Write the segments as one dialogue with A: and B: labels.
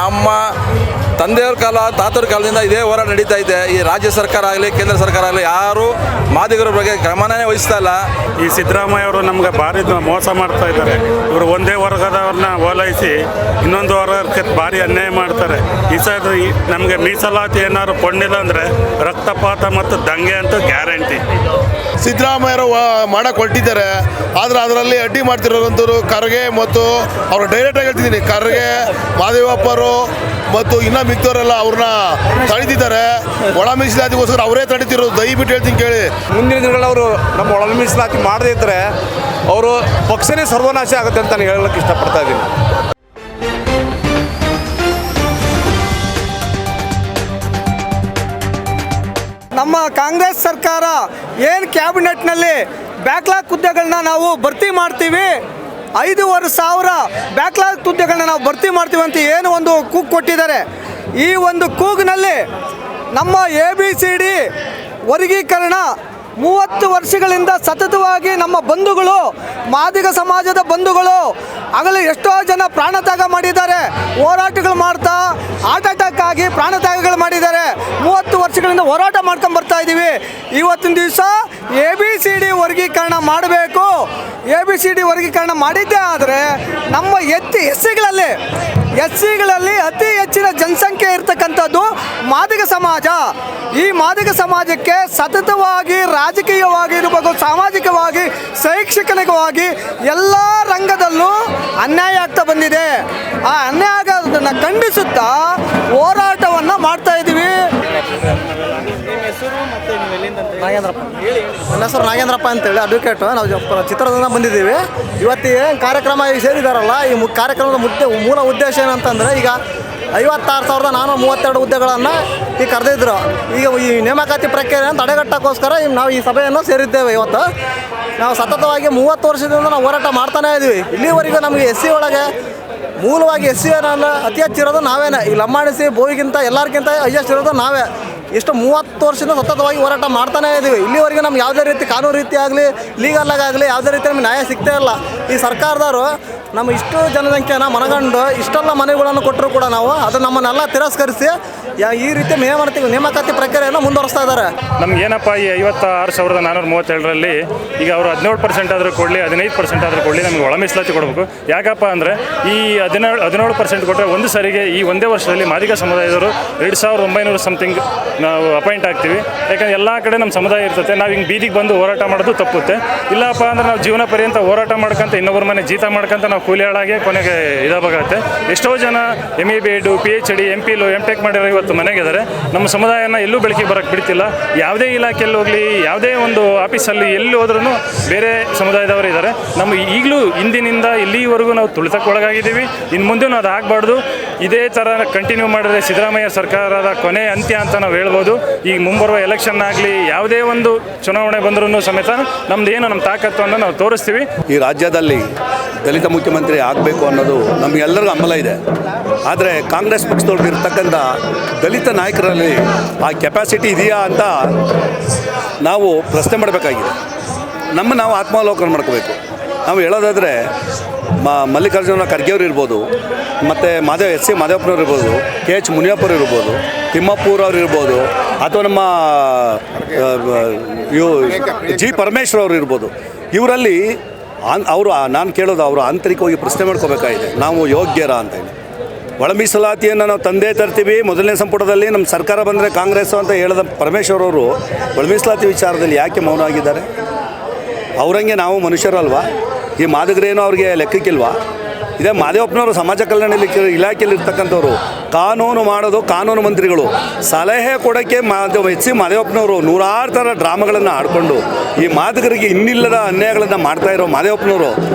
A: ನಮ್ಮ ತಂದೆಯವ್ರ ಕಾಲ ತಾತವ್ರ ಕಾಲದಿಂದ ಇದೇ ಹೋರಾಟ ನಡೀತಾ ಇದೆ. ಈ ರಾಜ್ಯ ಸರ್ಕಾರ ಆಗಲಿ ಕೇಂದ್ರ ಸರ್ಕಾರ ಆಗಲಿ ಯಾರು ಮಾದಿಗರ ಬಗ್ಗೆ ಗಮನನೇ ವಹಿಸ್ತಾ ಇಲ್ಲ.
B: ಈ ಸಿದ್ದರಾಮಯ್ಯ ಅವರು ನಮ್ಗೆ ಭಾರಿ ಮೋಸ ಮಾಡ್ತಾ ಇದ್ದಾರೆ. ಇವರು ಒಂದೇ ವರ್ಗದವ್ರನ್ನ ಓಲೈಸಿ ಇನ್ನೊಂದು ವರ್ಗಕ್ಕೆ ಭಾರಿ ಅನ್ಯಾಯ ಮಾಡ್ತಾರೆ. ಈ ಸಲ ನಮಗೆ ಮೀಸಲಾತಿ ಏನಾದ್ರು ಕೊಂಡಿಲ್ಲ ಅಂದರೆ ರಕ್ತಪಾತ ಮತ್ತು ದಂಗೆ ಅಂತೂ ಗ್ಯಾರಂಟಿ.
C: ಸಿದ್ದರಾಮಯ್ಯರು ಮಾಡಕ್ಕೆ ಹೊರಟಿದ್ದಾರೆ. ಆದರೆ ಅದರಲ್ಲಿ ಅಡ್ಡಿ ಮಾಡ್ತಿರೋದಂಥವ್ರು ಖರ್ಗೆ ಮತ್ತು ಅವರು ಡೈರೆಕ್ಟಾಗಿ ಹೇಳ್ತಿದ್ದೀನಿ, ಖರ್ಗೆ, ಮಾದೇವಪ್ಪರು ಮತ್ತು ಇನ್ನೂ ಮಿಕ್ತವರೆಲ್ಲ ಅವ್ರನ್ನ ತಡೀತಿದ್ದಾರೆ. ಒಳ ಮೀಸಲಾತಿಗೋಸ್ಕರ ಅವರೇ ತಡೀತಿರೋದು. ದಯವಿಟ್ಟು ಹೇಳ್ತೀನಿ ಕೇಳಿ.
D: ಮುಂದಿನ ದಿನಗಳಲ್ಲಿ ಅವರು ನಮ್ಮ ಒಳ ಮೀಸಲಾತಿ ಮಾಡದೇ ಇದ್ದರೆ ಅವರು ಪಕ್ಷನೇ ಸರ್ವನಾಶ ಆಗುತ್ತೆ ಅಂತ ನಾನು ಹೇಳಕ್ಕೆ ಇಷ್ಟಪಡ್ತಾ ಇದ್ದೀನಿ.
E: ನಮ್ಮ ಕಾಂಗ್ರೆಸ್ ಸರ್ಕಾರ ಏನು ಕ್ಯಾಬಿನೆಟ್ನಲ್ಲಿ ಬ್ಯಾಕ್ಲಾಗ್ ಹುದ್ದೆಗಳನ್ನ ನಾವು ಭರ್ತಿ ಮಾಡ್ತೀವಿ, 5,500 ಬ್ಯಾಕ್ಲಾಗ್ ಹುದ್ದೆಗಳನ್ನ ನಾವು ಭರ್ತಿ ಮಾಡ್ತೀವಿ ಅಂತ ಏನು ಒಂದು ಕೂಗು ಕೊಟ್ಟಿದ್ದಾರೆ. ಈ ಒಂದು ಕೂಗಿನಲ್ಲಿ ನಮ್ಮ ABCD ವರ್ಗೀಕರಣ 30 ವರ್ಷಗಳಿಂದ ಸತತವಾಗಿ ನಮ್ಮ ಬಂಧುಗಳು, ಮಾದಿಗ ಸಮಾಜದ ಬಂಧುಗಳು ಆಗಲೇ ಎಷ್ಟೋ ಜನ ಪ್ರಾಣತ್ಯಾಗ ಮಾಡಿದ್ದಾರೆ. ಹೋರಾಟಗಳು ಮಾಡ್ತಾ ಹಾರ್ಟ್ ಅಟ್ಯಾಕ್ ಆಗಿ ಪ್ರಾಣತ್ಯಾಗಗಳು ಮಾಡಿದ್ದಾರೆ. 30 ವರ್ಷಗಳಿಂದ ಹೋರಾಟ ಮಾಡ್ಕೊಂಡು ಬರ್ತಾ ಇದ್ದೀವಿ. ಇವತ್ತಿನ ದಿವಸ ABCD ವರ್ಗೀಕರಣ ಮಾಡಬೇಕು. ABCD ವರ್ಗೀಕರಣ ಮಾಡಿದ್ದೇ ಆದರೆ ನಮ್ಮ ಎಸ್ಸಿಗಳಲ್ಲಿ ಅತಿ ಹೆಚ್ಚಿನ ಜನಸಂಖ್ಯೆ ಇರ್ತಕ್ಕಂಥದ್ದು ಮಾದಿಗ ಸಮಾಜ. ಈ ಮಾದಿಗ ಸಮಾಜಕ್ಕೆ ಸತತವಾಗಿ ರಾಜಕೀಯವಾಗಿ ಇರಬೇಕು, ಸಾಮಾಜಿಕವಾಗಿ, ಶೈಕ್ಷಣಿಕವಾಗಿ ಎಲ್ಲ ರಂಗದಲ್ಲೂ ಅನ್ಯಾಯ ಆಗ್ತಾ ಬಂದಿದೆ. ಆ ಅನ್ಯಾಯ ಆಗೋದನ್ನು ಖಂಡಿಸುತ್ತಾ ಹೋರಾಟವನ್ನು ಮಾಡ್ತಾ ಇದ್ದೀವಿ. ನನ್ನ ಹೆಸರು ನಾಗೇಂದ್ರಪ್ಪ ಅಂತೇಳಿ, ಅಡ್ವೊಕೇಟು. ನಾವು ಚಿತ್ರದುರ್ಗದಿಂದ ಬಂದಿದ್ದೀವಿ. ಇವತ್ತು ಏನು ಕಾರ್ಯಕ್ರಮ ಸೇರಿದಾರಲ್ಲ, ಈ ಕಾರ್ಯಕ್ರಮದ ಮೂಲ ಉದ್ದೇಶ ಏನಂತಂದರೆ, ಈಗ 56,432 ಹುದ್ದೆಗಳನ್ನು ಈಗ ಕರೆದಿದ್ರು. ಈಗ ಈ ನೇಮಕಾತಿ ಪ್ರಕ್ರಿಯೆಯನ್ನು ತಡೆಗಟ್ಟೋಕ್ಕೋಸ್ಕರ ನಾವು ಈ ಸಭೆಯನ್ನು ಸೇರಿದ್ದೇವೆ. ಇವತ್ತು ನಾವು ಸತತವಾಗಿ 30 ವರ್ಷದಿಂದ ನಾವು ಹೋರಾಟ ಮಾಡ್ತಾನೇ ಇದ್ದೀವಿ. ಇಲ್ಲಿವರೆಗೂ ನಮಗೆ SC ಒಳಗೆ ಮೂಲವಾಗಿ SC ಅತಿ ಹೆಚ್ಚಿರೋದು ನಾವೇನೆ. ಈ ಲಂಬಾಣಿಸಿ ಬೋವಿಗಿಂತ ಎಲ್ಲರಿಗಿಂತ ಹೈಯೆಸ್ಟ್ ಇರೋದು ನಾವೇ. ಎಷ್ಟು 30 ವರ್ಷದಿಂದ ಸತತವಾಗಿ ಹೋರಾಟ ಮಾಡ್ತಾನೇ ಇದ್ದೀವಿ. ಇಲ್ಲಿವರೆಗೂ ನಮ್ಗೆ ಯಾವುದೇ ರೀತಿ ಕಾನೂನು ರೀತಿ ಆಗಲಿ ಲೀಗಲ್ಲಾಗಲಿ ಯಾವುದೇ ರೀತಿ ನಮಗೆ ನ್ಯಾಯ ಸಿಗ್ತಾ ಇಲ್ಲ. ಈ ಸರ್ಕಾರದವರು ನಮ್ಮ ಇಷ್ಟು ಜನಸಂಖ್ಯೆನ ಮನಗಂಡು ಇಷ್ಟೆಲ್ಲ ಮನೆಗಳನ್ನು ಕೊಟ್ಟರು ಕೂಡ ನಾವು ಅದು ನಮ್ಮನ್ನೆಲ್ಲ ತಿರಸ್ಕರಿಸಿ ಈ ರೀತಿ ನೇಮಕಾತಿ ಪ್ರಕ್ರಿಯೆಯನ್ನು ಮುಂದುವರಿಸ್ತಾ ಇದ್ದಾರೆ.
B: ನಮ್ಗೆ ಏನಪ್ಪ ಈ 56,437ರಲ್ಲಿ ಈಗ ಅವರು 17% ಆದರೂ ಕೊಡಲಿ, 15% ಆದರೂ ಕೊಡಲಿ, ನಮಗೆ ಒಳ ಮೀಸಲಾತಿ ಕೊಡಬೇಕು. ಯಾಕಪ್ಪ ಅಂದರೆ ಈ 17% ಕೊಟ್ಟರೆ ಒಂದು ಸರಿಗೆ ಈ ಒಂದೇ ವರ್ಷದಲ್ಲಿ ಮಾದಿಗ ಸಮುದಾಯದವರು 2,900 ಸಮಥಿಂಗ್ ನಾವು ಅಪಾಯಿಂಟ್ ಆಗ್ತೀವಿ. ಯಾಕಂದರೆ ಎಲ್ಲ ಕಡೆ ನಮ್ಮ ಸಮುದಾಯ ಇರ್ತದೆ. ನಾವು ಹಿಂಗೆ ಬೀದಿಗೆ ಬಂದು ಹೋರಾಟ ಮಾಡೋದು ತಪ್ಪುತ್ತೆ. ಇಲ್ಲಪ್ಪ ಅಂದರೆ ನಾವು ಜೀವನ ಪರ್ಯಂತ ಹೋರಾಟ ಮಾಡ್ಕೊಂತ ಇನ್ನೊಬ್ಬರ ಮನೆ ಜೀತ ಮಾಡ್ಕೊಂತ ನಾವು ಕೂಲಿ ಹಾಳಾಗಿ ಕೊನೆಗೆ ಇದಾಗುತ್ತೆ. ಎಷ್ಟೋ ಜನ MA-BEd, PhD, MPhil, MTech ಮಾಡಿರೋ ಇವತ್ತು ಮನೆಗಿದ್ದಾರೆ. ನಮ್ಮ ಸಮುದಾಯನ ಎಲ್ಲೂ ಬೆಳಕಿಗೆ ಬರೋಕ್ಕೆ ಬಿಡ್ತಿಲ್ಲ. ಯಾವುದೇ ಇಲಾಖೆಯಲ್ಲಿ ಹೋಗಲಿ, ಯಾವುದೇ ಒಂದು ಆಫೀಸಲ್ಲಿ ಎಲ್ಲಿ ಹೋದ್ರೂ ಬೇರೆ ಸಮುದಾಯದವರು ಇದ್ದಾರೆ. ನಮ್ಮ ಈಗಲೂ ಹಿಂದಿನಿಂದ ಇಲ್ಲಿವರೆಗೂ ನಾವು ತುಳಿತಕ್ಕೊಳಗಾಗಿದ್ದೀವಿ. ಇನ್ನು ಮುಂದೆ ಅದು ಆಗಬಾರ್ದು. ಇದೇ ಥರ ಕಂಟಿನ್ಯೂ ಮಾಡಿದ್ರೆ ಸಿದ್ದರಾಮಯ್ಯ ಸರ್ಕಾರದ ಕೊನೆ ಅಂತ್ಯ ಅಂತ ನಾವು ಹೇಳ್ಬೋದು. ಈಗ ಮುಂಬರುವ ಎಲೆಕ್ಷನ್ ಆಗಲಿ, ಯಾವುದೇ ಒಂದು ಚುನಾವಣೆ ಬಂದರೂ ಸಮೇತ ನಮ್ಮದೇನು ನಮ್ಮ ತಾಕತ್ತನ್ನು ನಾವು ತೋರಿಸ್ತೀವಿ.
F: ಈ ರಾಜ್ಯದಲ್ಲಿ ದಲಿತ ಮುಖ್ಯಮಂತ್ರಿ ಆಗಬೇಕು ಅನ್ನೋದು ನಮಗೆಲ್ಲರಿಗೂ ಹಂಬಲ ಇದೆ. ಆದರೆ ಕಾಂಗ್ರೆಸ್ ಪಕ್ಷದವ್ರಿಗೆ ಇರ್ತಕ್ಕಂಥ ದಲಿತ ನಾಯಕರಲ್ಲಿ ಆ ಕೆಪಾಸಿಟಿ ಇದೆಯಾ ಅಂತ ನಾವು ಪ್ರಶ್ನೆ ಮಾಡಬೇಕಾಗಿದೆ. ನಾವು ಆತ್ಮಾವಲೋಕನ ಮಾಡ್ಕೋಬೇಕು. ನಾವು ಹೇಳೋದಾದರೆ ಮಲ್ಲಿಕಾರ್ಜುನ ಖರ್ಗೆ ಅವರು ಇರ್ಬೋದು, ಮತ್ತು SC ಮಾದೇವಪ್ಪನವ್ರು ಇರ್ಬೋದು, KH ಮುನಿಯಪ್ಪರು ಇರ್ಬೋದು, ತಿಮ್ಮಪ್ಪೂರ್ ಅವರು ಇರ್ಬೋದು, ಅಥವಾ ನಮ್ಮ G ಪರಮೇಶ್ವರ್ ಅವರು ಇರ್ಬೋದು. ಇವರಲ್ಲಿ ನಾನು ಕೇಳೋದು ಅವರು ಆಂತರಿಕವಾಗಿ ಪ್ರಶ್ನೆ ಮಾಡ್ಕೋಬೇಕಾಗಿದೆ, ನಾವು ಯೋಗ್ಯರ ಅಂತೇಳಿ. ಒಳ ಮೀಸಲಾತಿಯನ್ನು ನಾವು ತಂದೇ ತರ್ತೀವಿ. ಮೊದಲನೇ ಸಂಪುಟದಲ್ಲಿ ನಮ್ಮ ಸರ್ಕಾರ ಬಂದರೆ ಕಾಂಗ್ರೆಸ್ ಅಂತ ಹೇಳಿದ ಪರಮೇಶ್ವರ್ ಅವರು ಒಳ ಮೀಸಲಾತಿ ವಿಚಾರದಲ್ಲಿ ಯಾಕೆ ಮೌನ ಆಗಿದ್ದಾರೆ? ಅವರಂಗೆ ನಾವು ಮನುಷ್ಯರಲ್ವಾ? ಈ ಮಾದಿಗರೇನೋ ಅವ್ರಿಗೆ ಲೆಕ್ಕಕ್ಕಿಲ್ವಾ? ಇದೇ ಮಾದೇವಪ್ಪನವರು ಸಮಾಜ ಕಲ್ಯಾಣ ಇಲಾಖೆಯಲ್ಲಿ ಇರ್ತಕ್ಕಂಥವ್ರು, ಕಾನೂನು ಮಾಡೋದು ಕಾನೂನು ಮಂತ್ರಿಗಳು. ಸಲಹೆ ಕೊಡೋಕ್ಕೆ SC ಮಾದೇವಪ್ಪನವರು 100 ಥರ ಡ್ರಾಮಾಗಳನ್ನು ಆಡಿಕೊಂಡು ಈ ಮಾದಿಗರಿಗೆ ಇನ್ನಿಲ್ಲದ ಅನ್ಯಾಯಗಳನ್ನು ಮಾಡ್ತಾ ಇರೋ ಮಾದೇವಪ್ಪನವರು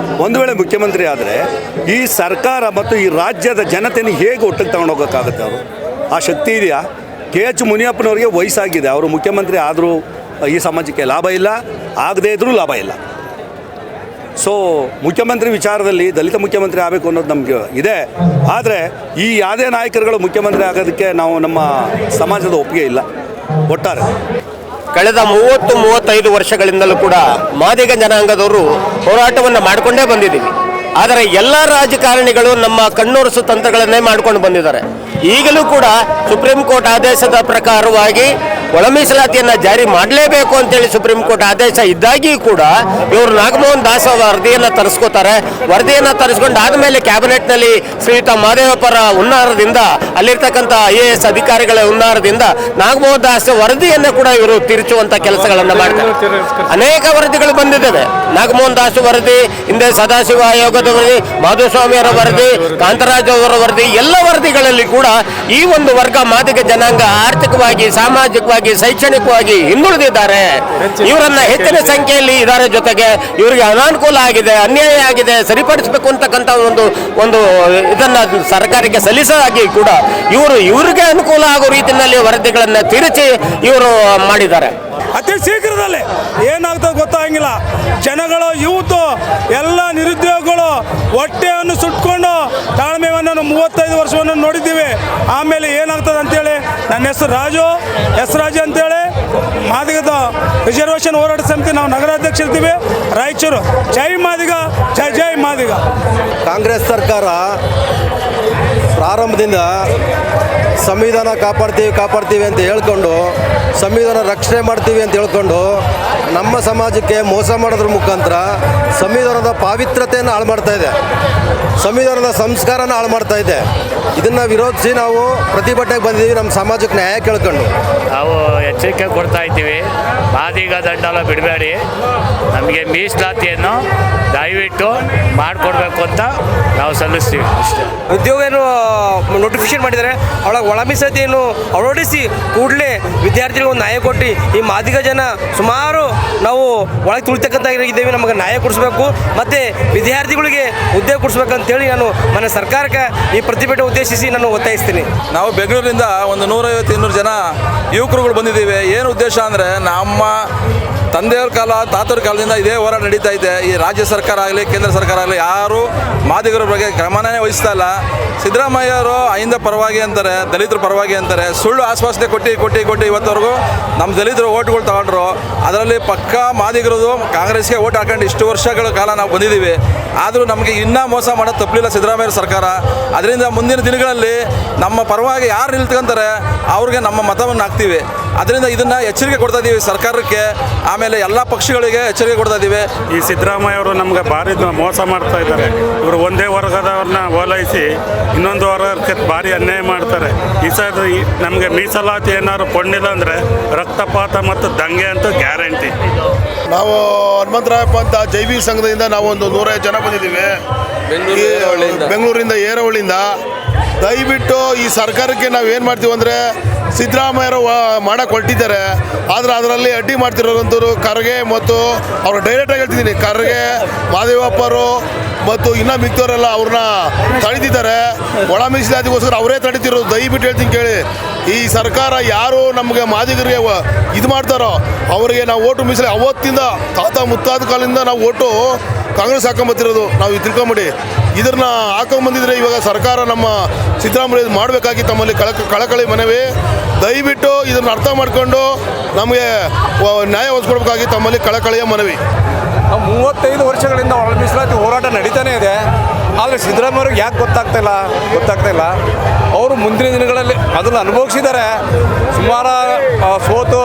F: ಒಂದು ವೇಳೆ ಮುಖ್ಯಮಂತ್ರಿ ಆದರೆ ಈ ಸರ್ಕಾರ ಮತ್ತು ಈ ರಾಜ್ಯದ ಜನತೆಯನ್ನು ಹೇಗೆ ಒಟ್ಟಿಗೆ ತಗೊಂಡೋಗೋಕ್ಕಾಗುತ್ತೆ? ಅವರು ಆ ಶಕ್ತಿ ಇದೆಯಾ? KH ಮುನಿಯಪ್ಪನವರಿಗೆ ವಯಸ್ಸಾಗಿದೆ. ಅವರು ಮುಖ್ಯಮಂತ್ರಿ ಆದರೂ ಈ ಸಮಾಜಕ್ಕೆ ಲಾಭ ಇಲ್ಲ, ಆಗದೇ ಇದ್ರೂ ಲಾಭ ಇಲ್ಲ. ಸೊ ಮುಖ್ಯಮಂತ್ರಿ ವಿಚಾರದಲ್ಲಿ ದಲಿತ ಮುಖ್ಯಮಂತ್ರಿ ಆಗಬೇಕು ಅನ್ನೋದು ನಮಗೆ ಇದೆ. ಆದರೆ ಈ ಯಾವುದೇ ನಾಯಕರುಗಳು ಮುಖ್ಯಮಂತ್ರಿ ಆಗೋದಕ್ಕೆ ನಮ್ಮ ಸಮಾಜದ ಒಪ್ಪಿಗೆ ಇಲ್ಲ ಒಟ್ಟಾರೆ.
G: ಕಳೆದ 30-35 ವರ್ಷಗಳಿಂದಲೂ ಕೂಡ ಮಾದಿಗ ಜನಾಂಗದವರು ಹೋರಾಟವನ್ನು ಮಾಡಿಕೊಂಡೇ ಬಂದಿದ್ದೀವಿ. ಆದರೆ ಎಲ್ಲ ರಾಜಕಾರಣಿಗಳು ನಮ್ಮ ಕಣ್ಣೊರೆಸು ತಂತ್ರಗಳನ್ನೇ ಮಾಡ್ಕೊಂಡು ಬಂದಿದ್ದಾರೆ. ಈಗಲೂ ಕೂಡ ಸುಪ್ರೀಂ ಕೋರ್ಟ್ ಆದೇಶದ ಪ್ರಕಾರವಾಗಿ ಒಳ ಮೀಸಲಾತಿಯನ್ನು ಜಾರಿ ಮಾಡಲೇಬೇಕು ಅಂತೇಳಿ ಸುಪ್ರೀಂ ಕೋರ್ಟ್ ಆದೇಶ ಇದ್ದಾಗಿಯೂ ಕೂಡ ಇವರು ನಾಗಮೋಹನ್ ದಾಸ್ ವರದಿಯನ್ನು ತರಿಸ್ಕೋತಾರೆ. ವರದಿಯನ್ನು ತರಿಸ್ಕೊಂಡು ಆದಮೇಲೆ ಕ್ಯಾಬಿನೆಟ್ನಲ್ಲಿ ಶ್ರೀಯುತ ಮಹದೇವಪ್ಪರ ಹುನ್ನಾರದಿಂದ, ಅಲ್ಲಿರ್ತಕ್ಕಂಥ IAS ಅಧಿಕಾರಿಗಳ ಹುನ್ನಾರದಿಂದ ನಾಗಮೋಹನ್ ದಾಸ್ ವರದಿಯನ್ನು ಕೂಡ ಇವರು ತಿರುಚುವಂಥ ಕೆಲಸಗಳನ್ನು ಮಾಡ್ತಾರೆ. ಅನೇಕ ವರದಿಗಳು ಬಂದಿದ್ದಾವೆ. ನಾಗಮೋಹನ್ ದಾಸ್ ವರದಿ, ಹಿಂದೆ ಸದಾಶಿವ ಆಯೋಗದ ವರದಿ, ಮಾಧುಸ್ವಾಮಿಯವರ ವರದಿ, ಕಾಂತರಾಜ್ ಅವರ ವರದಿ, ಎಲ್ಲ ವರದಿಗಳಲ್ಲಿ ಕೂಡ ಈ ಒಂದು ವರ್ಗ ಮಾದಿಗ ಜನಾಂಗ ಆರ್ಥಿಕವಾಗಿ, ಸಾಮಾಜಿಕವಾಗಿ, ಶೈಕ್ಷಣಿಕವಾಗಿ ಹಿಂದುಳಿದಿದ್ದಾರೆ. ಇವರನ್ನ ಹೆಚ್ಚಿನ ಸಂಖ್ಯೆಯಲ್ಲಿ ಇದರ ಜೊತೆಗೆ ಇವರಿಗೆ ಅನಾನುಕೂಲ ಆಗಿದೆ, ಅನ್ಯಾಯ ಆಗಿದೆ, ಸರಿಪಡಿಸಬೇಕು ಅಂತಕ್ಕಂಥ ಒಂದು ಇದನ್ನ ಸರ್ಕಾರಕ್ಕೆ ಸಲ್ಲಿಸಲಾಗಿ ಕೂಡ ಇವರಿಗೆ ಅನುಕೂಲ ಆಗೋ ರೀತಿಯಲ್ಲಿ ವರದಿಗಳನ್ನು ತಿರುಚಿ ಇವರು ಮಾಡಿದ್ದಾರೆ.
H: ಅತಿ ಶೀಘ್ರದಲ್ಲಿ ಏನಾಗ್ತದೆ ಗೊತ್ತಾಗಿಲ್ಲ. ಜನಗಳು ಯೂತು ಎಲ್ಲ ನಿರುದ್ಯೋಗಿಗಳು ಹೊಟ್ಟೆಯನ್ನು ಸುಟ್ಕೊಂಡು ತಾಳ್ಮೆಯನ್ನು 35 ವರ್ಷವನ್ನು ನೋಡಿದ್ದೀವಿ. ಆಮೇಲೆ ಏನಾಗ್ತದೆ ಅಂತೇಳಿ, ನನ್ನ ಹೆಸರು ರಾಜು ಅಂತೇಳಿ, ಮಾದಿಗದ ರಿಸರ್ವೇಷನ್ ಹೋರಾಟ ಸಮಿತಿ ನಾವು ನಗರಾಧ್ಯಕ್ಷ ಇರ್ತೀವಿ, ರಾಯಚೂರು. ಜೈ ಮಾದಿಗ, ಜೈ ಜೈ ಮಾದಿಗ.
I: ಕಾಂಗ್ರೆಸ್ ಸರ್ಕಾರ ಪ್ರಾರಂಭದಿಂದ ಸಂವಿಧಾನ ಕಾಪಾಡ್ತೀವಿ ಅಂತ ಹೇಳ್ಕೊಂಡು, ಸಂವಿಧಾನ ರಕ್ಷಣೆ ಮಾಡ್ತೀವಿ ಅಂತ ಹೇಳ್ಕೊಂಡು ನಮ್ಮ ಸಮಾಜಕ್ಕೆ ಮೋಸ ಮಾಡೋದ್ರ ಮುಖಾಂತರ ಸಂವಿಧಾನದ ಪಾವಿತ್ರ್ಯತೆಯನ್ನು ಹಾಳು ಮಾಡ್ತಾ ಇದೆ, ಸಂವಿಧಾನದ ಸಂಸ್ಕಾರನ ಹಾಳು ಮಾಡ್ತಾ ಇದೆ. ಇದನ್ನು ವಿರೋಧಿಸಿ ನಾವು ಪ್ರತಿಭಟನೆಗೆ ಬಂದಿದ್ದೀವಿ, ನಮ್ಮ ಸಮಾಜಕ್ಕೆ ನ್ಯಾಯ ಕೇಳ್ಕೊಂಡು.
J: ನಾವು ಎಚ್ಚರಿಕೆ ಕೊಡ್ತಾ ಇದ್ದೀವಿ, ಮಾದಿಗ ದಂಡೆಲ್ಲ ಬಿಡಬೇಡಿ, ನಮಗೆ ಮೀಸಲಾತಿಯನ್ನು ದಯವಿಟ್ಟು ಮಾಡಿಕೊಡ್ಬೇಕು ಅಂತ ನಾವು ಸಲ್ಲಿಸ್ತೀವಿ. ಅಷ್ಟೇ.
K: ಉದ್ಯೋಗ ಏನು ನೋಟಿಫಿಕೇಶನ್ ಮಾಡಿದ್ದಾರೆ, ಅವಳಾಗ ಒಳ ಮೀಸಲಾತಿಯನ್ನು ಅಳವಡಿಸಿ ಕೂಡಲೇ ವಿದ್ಯಾರ್ಥಿಗಳಿಗೆ ಒಂದು ನ್ಯಾಯ ಕೊಟ್ಟು ಈ ಮಾದಿಗ ಜನ ಸುಮಾರು ನಾವು ಒಳಗೆ ತುಳಿತಕ್ಕಂಥ ಇದ್ದೇವೆ, ನಮಗೆ ನ್ಯಾಯ ಕೊಡಿಸ್ಬೇಕು ಮತ್ತು ವಿದ್ಯಾರ್ಥಿಗಳಿಗೆ ಉದ್ಯೋಗ ಕೊಡಿಸ್ಬೇಕಂತೇಳಿ ನಾನು ಮನೆ ಸರ್ಕಾರಕ್ಕೆ ಈ ಪ್ರತಿಭಟನೆ ಉದ್ದೇಶಿಸಿ ನಾನು ಒತ್ತಾಯಿಸ್ತೀನಿ.
A: ನಾವು ಬೆಂಗಳೂರಿನಿಂದ ಒಂದು 150-200 ಜನ ಯುವಕರುಗಳು ಬಂದಿದ್ದೀವಿ. ಏನು ಉದ್ದೇಶ ಅಂದರೆ, ನಮ್ಮ ತಂದೆಯವ್ರ ಕಾಲ, ತಾತವ್ರ ಕಾಲದಿಂದ ಇದೇ ಹೋರಾಟ ನಡೀತಾ ಇದೆ. ಈ ರಾಜ್ಯ ಸರ್ಕಾರ ಆಗಲಿ, ಕೇಂದ್ರ ಸರ್ಕಾರ ಆಗಲಿ, ಯಾರು ಮಾದಿಗರ ಬಗ್ಗೆ ಗಮನನೇ ವಹಿಸ್ತಾ ಇಲ್ಲ. ಸಿದ್ದರಾಮಯ್ಯವರು ಅಹಿಂದ ಪರವಾಗಿ ಅಂತಾರೆ, ದಲಿತರ ಪರವಾಗಿ ಅಂತಾರೆ, ಸುಳ್ಳು ಆಶ್ವಾಸನೆ ಕೊಟ್ಟು ಇವತ್ತವರೆಗೂ ನಮ್ಮ ದಲಿತರು ಓಟ್ಗಳು ತಗೊಂಡ್ರು. ಅದರಲ್ಲಿ ಪಕ್ಕಾ ಮಾದಿಗರದು ಕಾಂಗ್ರೆಸ್ಗೆ ಓಟ್ ಹಾಕೊಂಡು ಇಷ್ಟು ವರ್ಷಗಳ ಕಾಲ ನಾವು ಬಂದಿದ್ದೀವಿ. ಆದರೂ ನಮಗೆ ಇನ್ನೂ ಮೋಸ ಮಾಡೋದು ತಪ್ಪಲಿಲ್ಲ ಸಿದ್ದರಾಮಯ್ಯ ಸರ್ಕಾರ. ಅದರಿಂದ ಮುಂದಿನ ದಿನಗಳಲ್ಲಿ ನಮ್ಮ ಪರವಾಗಿ ಯಾರು ನಿಲ್ತ್ಕೊಂತಾರೆ ಅವ್ರಿಗೆ ನಮ್ಮ ಮತವನ್ನು ಹಾಕ್ತೀವಿ. ಅದರಿಂದ ಇದನ್ನು ಎಚ್ಚರಿಕೆ ಕೊಡ್ತಾ ಇದ್ದೀವಿ ಸರ್ಕಾರಕ್ಕೆ, ಆಮೇಲೆ ಎಲ್ಲ ಪಕ್ಷಗಳಿಗೆ ಎಚ್ಚರಿಕೆ ಕೊಡ್ತಾ ಇದ್ದೀವಿ.
B: ಈ ಸಿದ್ದರಾಮಯ್ಯ ಅವರು ನಮಗೆ ಭಾರಿ ಮೋಸ ಮಾಡ್ತಾ ಇದ್ದಾರೆ. ಇವರು ಒಂದೇ ವರ್ಗದವ್ರನ್ನ ಓಲೈಸಿ ಇನ್ನೊಂದು ವರ್ಗಕ್ಕೆ ಭಾರಿ ಅನ್ಯಾಯ ಮಾಡ್ತಾರೆ. ಈ ಸರಿ ನಮಗೆ ಮೀಸಲಾತಿ ಏನಾದ್ರು ಕೊಂಡಿಲ್ಲ ಅಂದರೆ ರಕ್ತಪಾತ ಮತ್ತು ದಂಗೆ ಅಂತೂ ಗ್ಯಾರಂಟಿ.
C: ನಾವು ಹನುಮಂತರಾಯಪ್ಪ ಅಂತ ಜೈವಿ ಸಂಘದಿಂದ ನಾವು ಒಂದು 105 ಜನ ಬಂದಿದ್ದೀವಿ ಬೆಂಗಳೂರಿಂದ, ಏರವಳ್ಳಿಯಿಂದ. ದಯವಿಟ್ಟು ಈ ಸರ್ಕಾರಕ್ಕೆ ನಾವು ಏನು ಮಾಡ್ತೀವಿ ಅಂದರೆ, ಸಿದ್ದರಾಮಯ್ಯರು ಮಾಡಕ್ಕೆ ಹೊರಟಿದ್ದಾರೆ, ಆದರೆ ಅದರಲ್ಲಿ ಅಡ್ಡಿ ಮಾಡ್ತಿರೋಂಥವ್ರು ಖರ್ಗೆ ಮತ್ತು ಅವರು ಡೈರೆಕ್ಟಾಗಿ ಹೇಳ್ತಿದ್ದೀನಿ, ಖರ್ಗೆ, ಮಹದೇವಪ್ಪರು ಮತ್ತು ಇನ್ನೂ ಮಿಕ್ತವರೆಲ್ಲ ಅವ್ರನ್ನ ತಡೀತಿದ್ದಾರೆ. ಒಳ ಮೀಸಲಾತಿಗೋಸ್ಕರ ಅವರೇ ತಡೀತಿರೋದು. ದಯವಿಟ್ಟು ಹೇಳ್ತೀನಿ ಕೇಳಿ, ಈ ಸರ್ಕಾರ ಯಾರು ನಮಗೆ ಮಾದಿಗರಿಗೆ ಇದು ಮಾಡ್ತಾರೋ ಅವರಿಗೆ ನಾವು ಓಟು ಮೀಸಲು ಅವತ್ತಿಂದ ತಾತ ಮುತ್ತಾದ ಕಾಲದಿಂದ ನಾವು ಓಟು ಕಾಂಗ್ರೆಸ್ ಹಾಕೊಂಬತ್ತಿರೋದು. ನಾವು ತಿಳ್ಕೊಂಬಿಡಿ, ಇದನ್ನ ಹಾಕೊಂಬಂದಿದ್ರೆ ಇವಾಗ ಸರ್ಕಾರ ನಮ್ಮ ಸಿದ್ದರಾಮಯ್ಯ ಮಾಡಬೇಕಾಗಿ ತಮ್ಮಲ್ಲಿ ಕಳಕಳಿ ಮನವಿ. ದಯವಿಟ್ಟು ಇದನ್ನು ಅರ್ಥ ಮಾಡಿಕೊಂಡು ನಮಗೆ ನ್ಯಾಯ ಒದಗಿಸ್ಕೊಡ್ಬೇಕಾಗಿ ತಮ್ಮಲ್ಲಿ ಕಳಕಳಿಯ ಮನವಿ.
D: 35 ವರ್ಷಗಳಿಂದ ಒಳ ಮೀಸಲಾತಿ ಹೋರಾಟ ನಡೀತಾನೆ ಇದೆ. ಆದರೆ ಸಿದ್ದರಾಮಯ್ಯವ್ರಿಗೆ ಯಾಕೆ ಗೊತ್ತಾಗ್ತಾ ಇಲ್ಲ. ಅವರು ಮುಂದಿನ ದಿನಗಳಲ್ಲಿ ಅದನ್ನು ಅನುಭವಿಸಿದ್ದಾರೆ. ಸುಮಾರು ಸೋತು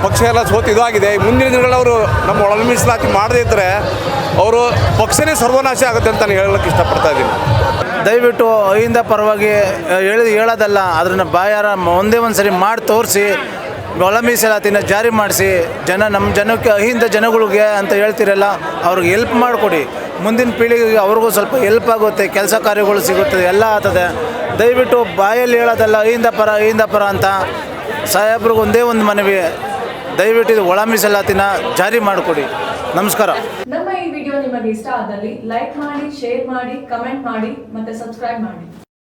D: ಪಕ್ಷ ಎಲ್ಲ ಸೋತು ಇದಾಗಿದೆ. ಮುಂದಿನ ದಿನಗಳಲ್ಲಿ ಅವರು ನಮ್ಮ ಒಳ ಮೀಸಲಾತಿ ಮಾಡದೇ ಇದ್ದರೆ ಅವರು ಪಕ್ಷನೇ ಸರ್ವನಾಶ ಆಗುತ್ತೆ ಅಂತ ನಾನು ಹೇಳೋಕ್ಕೆ ಇಷ್ಟಪಡ್ತಾ ಇದ್ದೀನಿ.
L: ದಯವಿಟ್ಟು ಅಹಿಂದ ಪರವಾಗಿ ಹೇಳೋದಲ್ಲ, ಅದನ್ನು ಬಾಯಾರ ಒಂದೇ ಒಂದು ಸರಿ ಮಾಡಿ ತೋರಿಸಿ ಒಳ ಮೀಸಲಾತಿನ ಜಾರಿ ಮಾಡಿಸಿ ನಮ್ಮ ಜನಕ್ಕೆ, ಅಹಿಂದ ಜನಗಳಿಗೆ ಅಂತ ಹೇಳ್ತಿರಲ್ಲ, ಅವ್ರಿಗೆ ಹೆಲ್ಪ್ ಮಾಡಿಕೊಡಿ. ಮುಂದಿನ ಪೀಳಿಗೆಗೆ ಅವ್ರಿಗೂ ಸ್ವಲ್ಪ ಹೆಲ್ಪ್ ಆಗುತ್ತೆ, ಕೆಲಸ ಕಾರ್ಯಗಳು ಸಿಗುತ್ತದೆ, ಎಲ್ಲ ಆಗ್ತದೆ. ದಯವಿಟ್ಟು ಬಾಯಲ್ಲಿ ಹೇಳೋದಲ್ಲ ಅಹಿಂದ ಪರ ಅಂತ. ಸಾಹೇಬ್ರಿಗೆ ಒಂದೇ ಒಂದು ಮನವಿ, ದಯವಿಟ್ಟು ಇದು ಒಳ ಮೀಸಲಾತಿನ ಜಾರಿ ಮಾಡಿಕೊಡಿ. ನಮಸ್ಕಾರ.
M: ನಮ್ಮ ಈ ವಿಡಿಯೋ ನಿಮಗೆ ಇಷ್ಟ ಆದಲ್ಲಿ ಲೈಕ್ ಮಾಡಿ, ಶೇರ್ ಮಾಡಿ, ಕಮೆಂಟ್ ಮಾಡಿ ಮತ್ತೆ ಸಬ್ಸ್ಕ್ರೈಬ್ ಮಾಡಿ.